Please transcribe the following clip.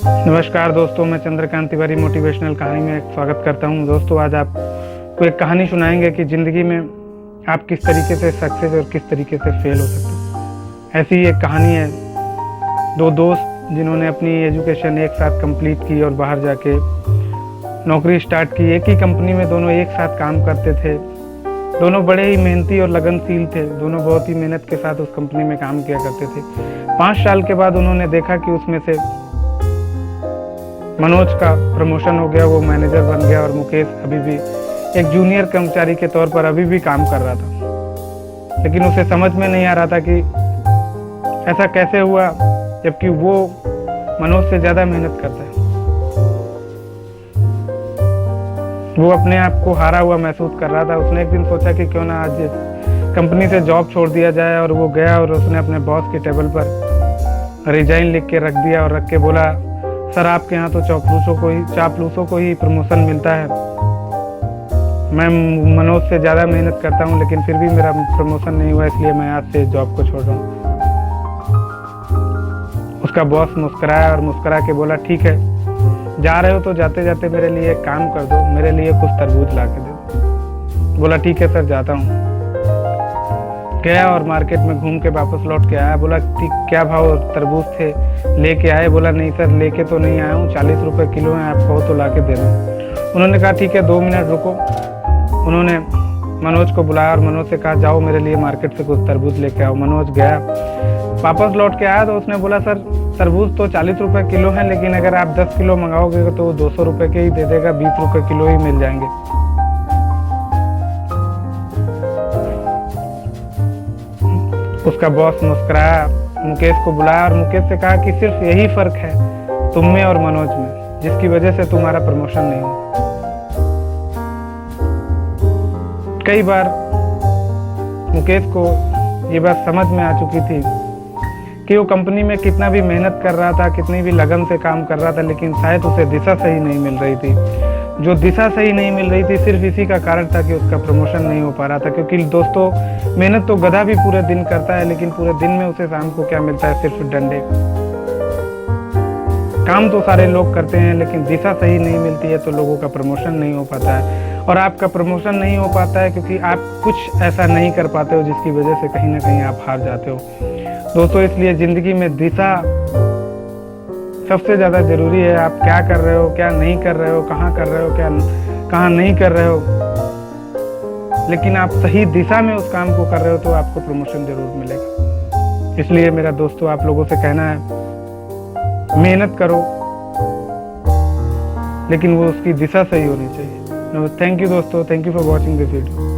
नमस्कार दोस्तों, मैं चंद्रकांत तिवारी मोटिवेशनल कहानी में स्वागत करता हूं। दोस्तों, आज आपको एक कहानी सुनाएंगे कि ज़िंदगी में आप किस तरीके से सक्सेस और किस तरीके से फेल हो सकते हो। ऐसी ही एक कहानी है, दो दोस्त जिन्होंने अपनी एजुकेशन एक साथ कंप्लीट की और बाहर जाके नौकरी स्टार्ट की। एक ही कंपनी में दोनों एक साथ काम करते थे। दोनों बड़े ही मेहनती और लगनशील थे। दोनों बहुत ही मेहनत के साथ उस कंपनी में काम किया करते थे। 5 साल के बाद उन्होंने देखा कि उसमें से मनोज का प्रमोशन हो गया, वो मैनेजर बन गया और मुकेश अभी भी एक जूनियर कर्मचारी के तौर पर अभी भी काम कर रहा था। लेकिन उसे समझ में नहीं आ रहा था कि ऐसा कैसे हुआ, जबकि वो मनोज से ज़्यादा मेहनत करता है। वो अपने आप को हारा हुआ महसूस कर रहा था। उसने एक दिन सोचा कि क्यों ना आज कंपनी से जॉब छोड़ दिया जाए, और वो गया और उसने अपने बॉस की टेबल पर रिजाइन लिख के रख दिया और रख के बोला, सर आपके यहाँ तो चापलूसों को ही प्रमोशन मिलता है। मैं मनोज से ज़्यादा मेहनत करता हूँ, लेकिन फिर भी मेरा प्रमोशन नहीं हुआ, इसलिए मैं आज से जॉब को छोड़ रहा हूँ। उसका बॉस मुस्कुराया और मुस्कुरा के बोला, ठीक है, जा रहे हो तो जाते जाते मेरे लिए एक काम कर दो, मेरे लिए कुछ तरबूज ला के दे दो। बोला ठीक है सर, जाता हूँ। गया और मार्केट में घूम के वापस लौट के आया। बोला ठीक, क्या भाव तरबूज थे, लेके आए? बोला नहीं सर, लेके तो नहीं आया हूँ, 40 रुपये किलो हैं, आप कहो तो ला के दे दो। उन्होंने कहा ठीक है, 2 मिनट रुको। उन्होंने मनोज को बुलाया और मनोज से कहा, जाओ मेरे लिए मार्केट से कुछ तरबूज लेके आओ। मनोज गया, वापस लौट के आया तो उसने बोला, सर तरबूज तो 40 रुपये किलो हैं, लेकिन अगर आप 10 किलो मंगाओगे तो 200 रुपये के ही दे देगा, 20 रुपये किलो ही मिल जाएंगे। उसका बॉस मुस्कुराया, मुकेश को बुलाया और मुकेश से कहा कि सिर्फ यही फर्क है तुम में और मनोज में, जिसकी वजह से तुम्हारा प्रमोशन नहीं हुआ। कई बार मुकेश को ये बात समझ में आ चुकी थी कि वो कंपनी में कितना भी मेहनत कर रहा था, कितनी भी लगन से काम कर रहा था, लेकिन शायद उसे दिशा सही नहीं मिल रही थी। जो दिशा सही नहीं मिल रही थी, सिर्फ इसी का कारण था कि उसका प्रमोशन नहीं हो पा रहा था। क्योंकि दोस्तों, मेहनत तो गधा भी पूरे दिन करता है, लेकिन पूरे दिन में उसे शाम को क्या मिलता है? सिर्फ डंडे। काम तो सारे लोग करते हैं, लेकिन दिशा सही नहीं मिलती है तो लोगों का प्रमोशन नहीं हो पाता है। और आपका प्रमोशन नहीं हो पाता है क्योंकि आप कुछ ऐसा नहीं कर पाते हो जिसकी वजह से कहीं ना कहीं आप हार जाते हो। दोस्तों, इसलिए ज़िंदगी में दिशा सबसे ज़्यादा ज़रूरी है। आप क्या कर रहे हो, क्या नहीं कर रहे हो, कहाँ कर रहे हो, कहाँ नहीं कर रहे हो, लेकिन आप सही दिशा में उस काम को कर रहे हो तो आपको प्रमोशन ज़रूर मिलेगा। इसलिए मेरा दोस्तों, आप लोगों से कहना है, मेहनत करो, लेकिन वो उसकी दिशा सही होनी चाहिए। थैंक यू दोस्तों, thank you for watching this video.